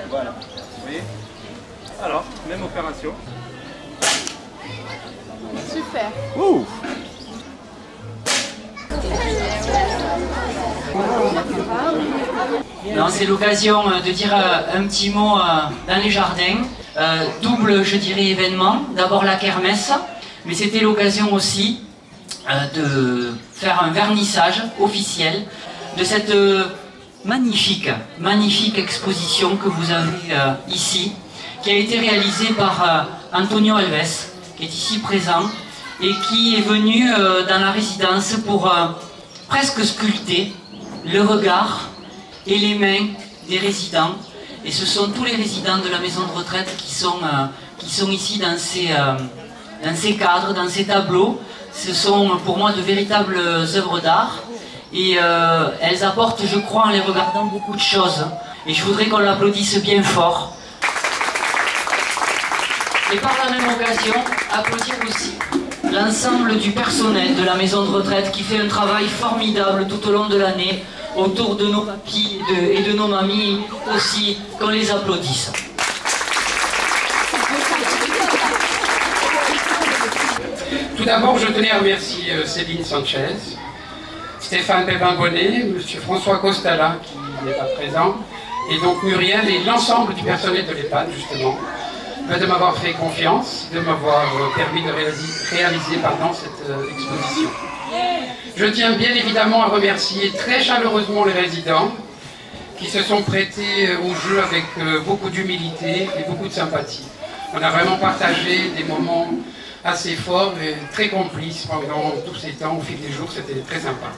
Voilà. Oui. Alors, même opération. Super. Ouh. C'est l'occasion de dire un petit mot dans les jardins. Double, je dirais, événement. D'abord la kermesse, mais c'était l'occasion aussi de faire un vernissage officiel de cette magnifique exposition que vous avez ici, qui a été réalisée par Antonio Alves, qui est ici présent, et qui est venu dans la résidence pour presque sculpter le regard et les mains des résidents. Et ce sont tous les résidents de la maison de retraite qui sont ici dans ces cadres, dans ces tableaux. Ce sont pour moi de véritables œuvres d'art. Et elles apportent, je crois, en les regardant, beaucoup de choses. Et je voudrais qu'on l'applaudisse bien fort. Et par la même occasion, applaudir aussi l'ensemble du personnel de la maison de retraite qui fait un travail formidable tout au long de l'année autour de nos papis et de nos mamies aussi, qu'on les applaudisse. Tout d'abord, je tenais à remercier Céline Sanchez, Stéphane Pépin-Bonnet, M. François Costala qui n'est pas présent, et donc Muriel et l'ensemble du personnel de l'EHPAD justement, de m'avoir fait confiance, de m'avoir permis de réaliser cette exposition. Je tiens bien évidemment à remercier très chaleureusement les résidents qui se sont prêtés au jeu avec beaucoup d'humilité et beaucoup de sympathie. On a vraiment partagé des moments assez forts et très complices pendant tous ces temps, au fil des jours, c'était très sympa.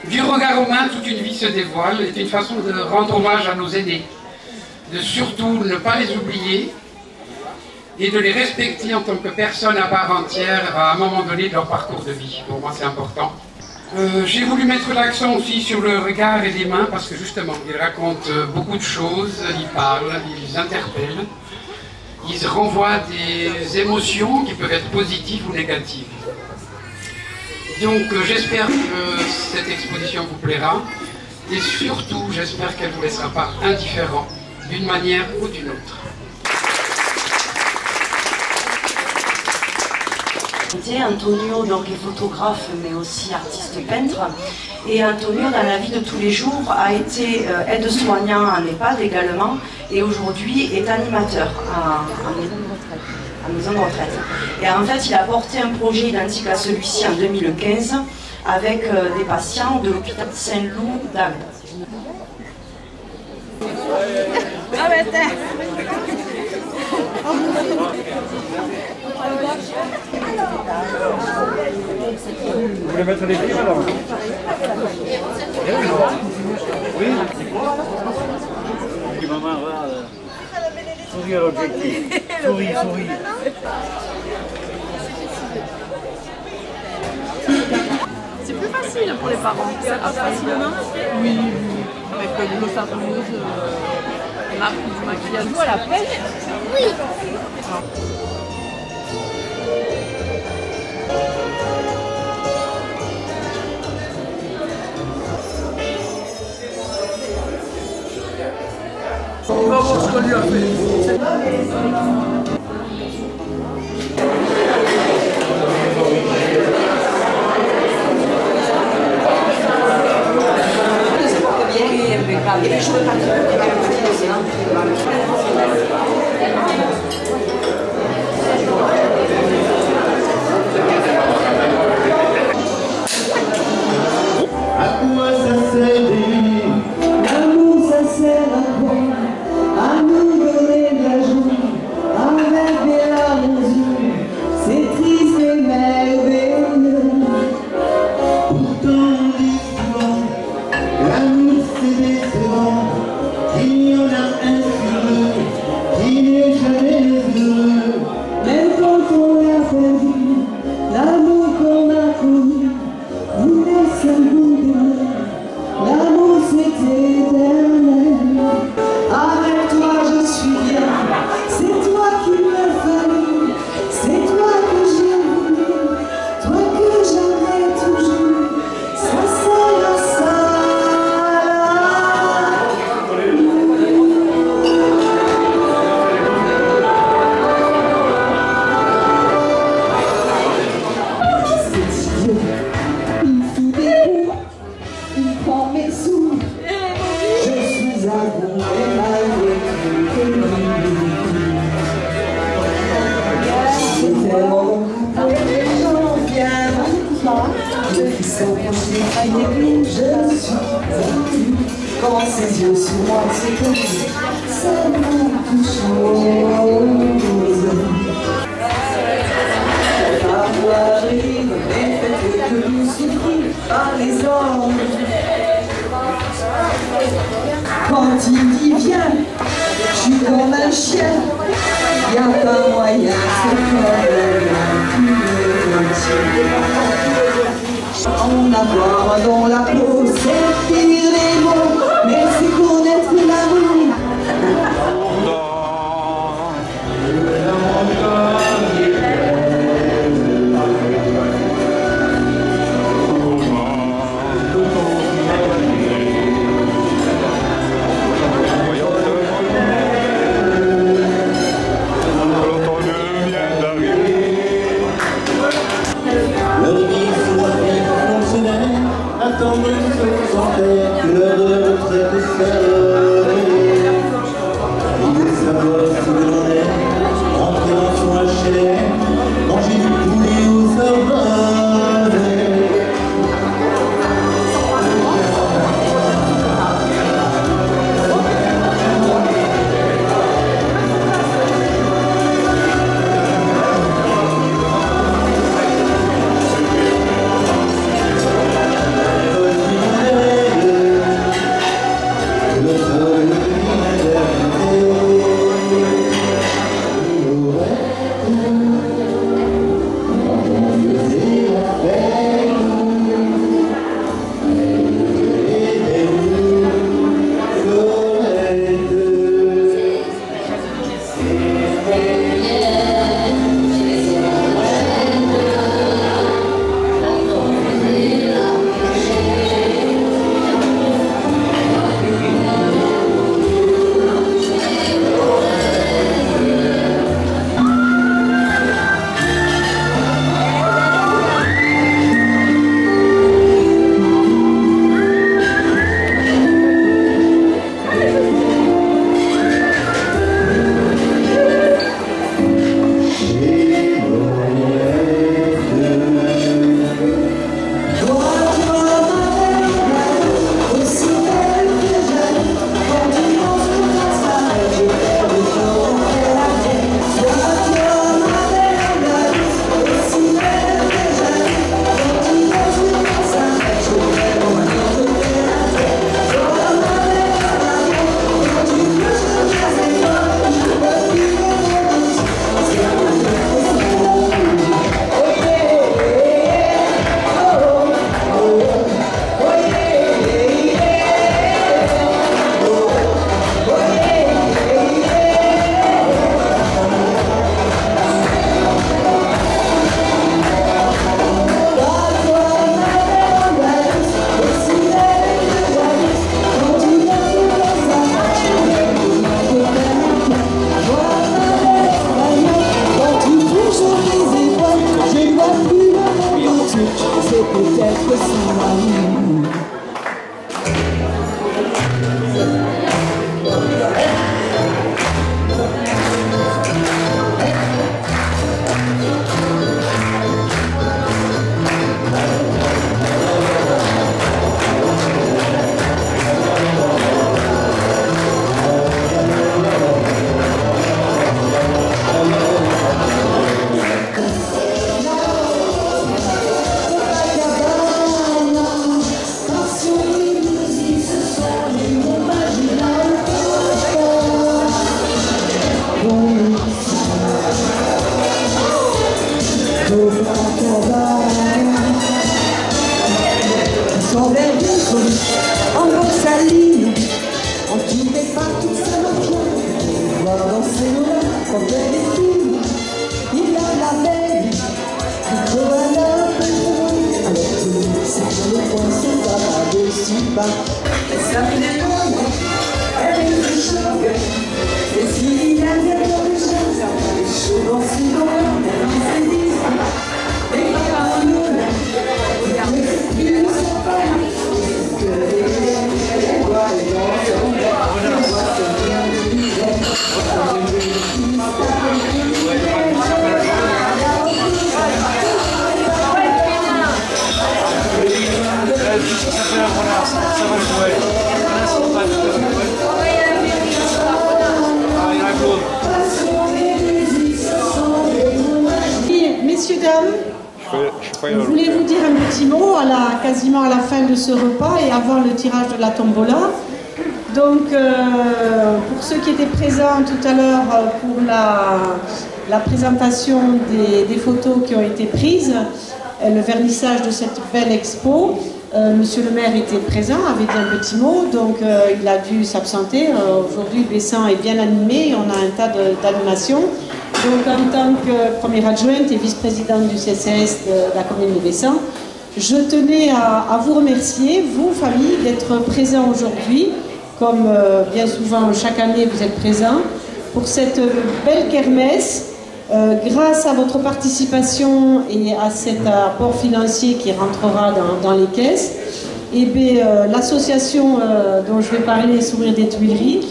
Du regard humain, toute une vie se dévoile est une façon de rendre hommage à nos aînés, de surtout ne pas les oublier et de les respecter en tant que personnes à part entière à un moment donné de leur parcours de vie. Pour moi, c'est important. J'ai voulu mettre l'accent aussi sur le regard et les mains parce que justement, ils racontent beaucoup de choses, ils parlent, ils interpellent, ils renvoient des émotions qui peuvent être positives ou négatives. Donc j'espère que cette exposition vous plaira et surtout j'espère qu'elle ne vous laissera pas indifférent d'une manière ou d'une autre. Antonio donc, est photographe mais aussi artiste peintre, et Antonio dans la vie de tous les jours a été aide-soignant en EHPAD également et aujourd'hui est animateur en maison de retraite. Et en fait il a porté un projet identique à celui-ci en 2015 avec des patients de l'hôpital Saint-Loup d'Agde. Vous voulez mettre les livres alors? Oui. Maman, regarde. Souris à l'objectif. Souris, souris. C'est plus facile pour les parents. Ça passe facilement. Oui, avec l'eau savonneuse, marque du maquillage. Vous à la pêche? Oui. On va voir ce qu'on lui a fait. Il y en a un sur eux. sont posés à l'église, je suis venu. Quand ses yeux sur moi se posent, ça me touche. La arrive et fait que nous souffrir par les hommes. Quand il dit viens, je suis comme un chien. Y a pas moyen, c'est comme on a voir dans la peau, c'est pire les mots, mais c'est connaître l'amour. voilà, ça va le Noël. Là, c'est pas le Noël. Ah, il y a la Claude. Messieurs, dames, je voulais vous dire un petit mot quasiment à la fin de ce repas et avant le tirage de la tombola. Donc, pour ceux qui étaient présents tout à l'heure pour la présentation des photos qui ont été prises, le vernissage de cette belle expo, Monsieur le maire était présent, avait dit un petit mot, donc il a dû s'absenter. Aujourd'hui, Bessan est bien animé, on a un tas d'animations. Donc, en tant que première adjointe et vice-présidente du CCS de la commune de Bessan, je tenais à vous remercier, vous, famille, d'être présents aujourd'hui, comme bien souvent chaque année vous êtes présents, pour cette belle kermesse. Grâce à votre participation et à cet apport financier qui rentrera dans les caisses, l'association dont je vais parler, Sourire des Tuileries,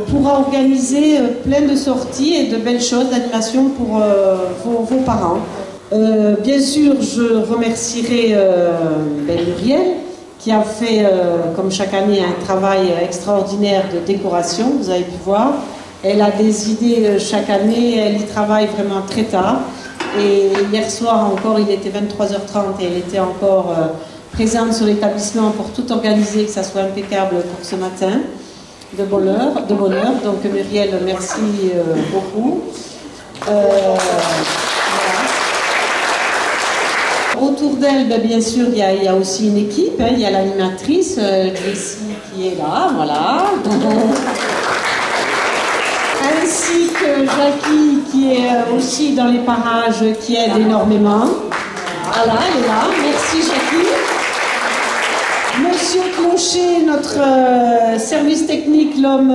pourra organiser plein de sorties et de belles choses d'animation pour vos parents. Bien sûr, je remercierai Muriel, qui a fait, comme chaque année, un travail extraordinaire de décoration, vous avez pu voir. Elle a des idées chaque année, elle y travaille vraiment très tard. Et hier soir encore, il était 23h30 et elle était encore présente sur l'établissement pour tout organiser, que ça soit impeccable pour ce matin, de bonheur. Donc Muriel, merci beaucoup. Voilà. Autour d'elle, bien sûr, il y a aussi une équipe. Il y a l'animatrice, Jessie, qui est là, voilà. Ainsi que Jackie, qui est aussi dans les parages, qui aide énormément. Voilà, elle est là. Merci, Jackie. Monsieur Clocher, notre service technique, l'homme,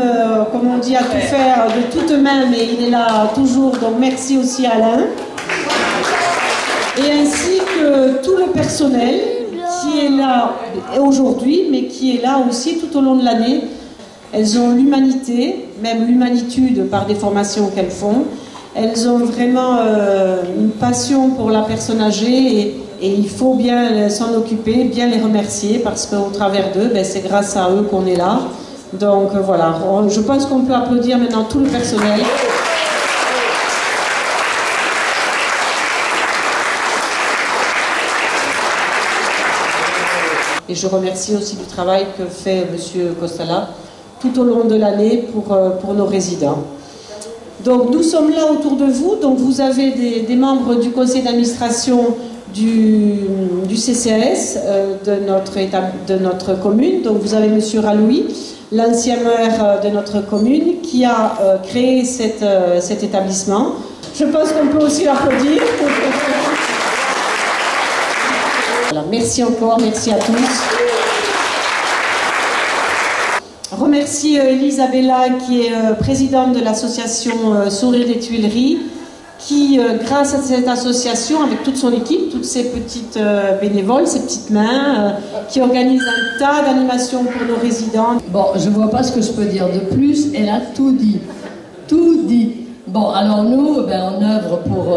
comme on dit, à tout faire de toutes mains, mais il est là toujours, donc merci aussi Alain. Et ainsi que tout le personnel qui est là aujourd'hui, mais qui est là aussi tout au long de l'année. Elles ont l'humanité, même l'humanitude par des formations qu'elles font. Elles ont vraiment une passion pour la personne âgée et il faut bien s'en occuper, bien les remercier parce qu'au travers d'eux, c'est grâce à eux qu'on est là. Donc voilà, je pense qu'on peut applaudir maintenant tout le personnel. Et je remercie aussi du travail que fait M. Costala tout au long de l'année pour nos résidents. Donc nous sommes là autour de vous, donc vous avez des membres du conseil d'administration du CCAS de notre commune, donc vous avez M. Raloui, l'ancien maire de notre commune, qui a créé cet établissement. Je pense qu'on peut aussi l'applaudir. Voilà, merci encore, merci à tous. Remercie Elisabella qui est présidente de l'association Sourire des Tuileries qui, grâce à cette association, avec toute son équipe, toutes ses petites bénévoles, ses petites mains, qui organise un tas d'animations pour nos résidents. Bon, je ne vois pas ce que je peux dire de plus, elle a tout dit. Tout dit. Bon, alors nous, on œuvre pour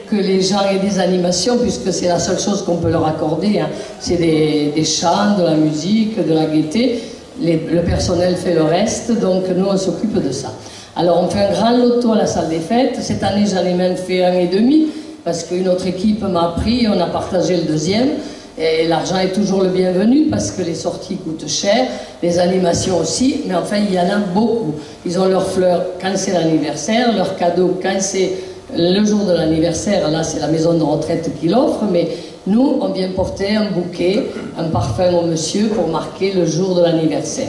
que les gens aient des animations, puisque c'est la seule chose qu'on peut leur accorder. Hein. C'est des chants, de la musique, de la gaieté. Le personnel fait le reste, donc nous on s'occupe de ça. Alors on fait un grand loto à la salle des fêtes. Cette année j'en ai même fait 1,5 parce qu'une autre équipe m'a pris, on a partagé le deuxième. Et l'argent est toujours le bienvenu parce que les sorties coûtent cher, les animations aussi, mais enfin il y en a beaucoup. Ils ont leurs fleurs quand c'est l'anniversaire, leurs cadeaux quand c'est le jour de l'anniversaire. Là c'est la maison de retraite qui l'offre, mais nous, on vient porter un bouquet, un parfum au monsieur pour marquer le jour de l'anniversaire.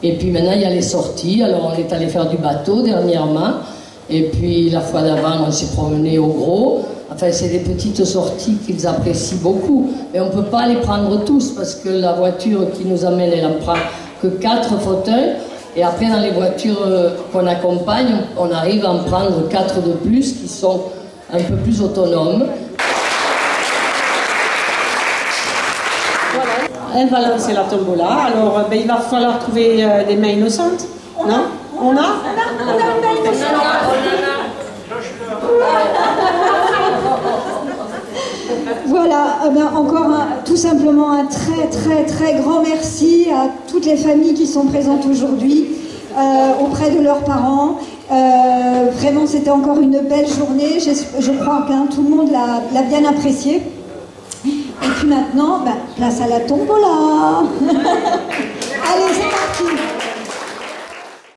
Et puis maintenant, il y a les sorties. Alors, on est allé faire du bateau dernièrement. Et puis, la fois d'avant, on s'est promené au gros. Enfin, c'est des petites sorties qu'ils apprécient beaucoup. Mais on ne peut pas les prendre tous parce que la voiture qui nous amène, elle n'en prend que 4 fauteuils. Et après, dans les voitures qu'on accompagne, on arrive à en prendre 4 de plus qui sont un peu plus autonomes. Elle va lancer la tombola, alors il va falloir trouver des mains innocentes. Non? On a? Voilà, encore tous simplement un très grand merci à toutes les familles qui sont présentes aujourd'hui auprès de leurs parents. Vraiment, c'était encore une belle journée. Je crois que tout le monde l'a bien apprécié. Et puis maintenant, place à la tombola. Allez, c'est parti.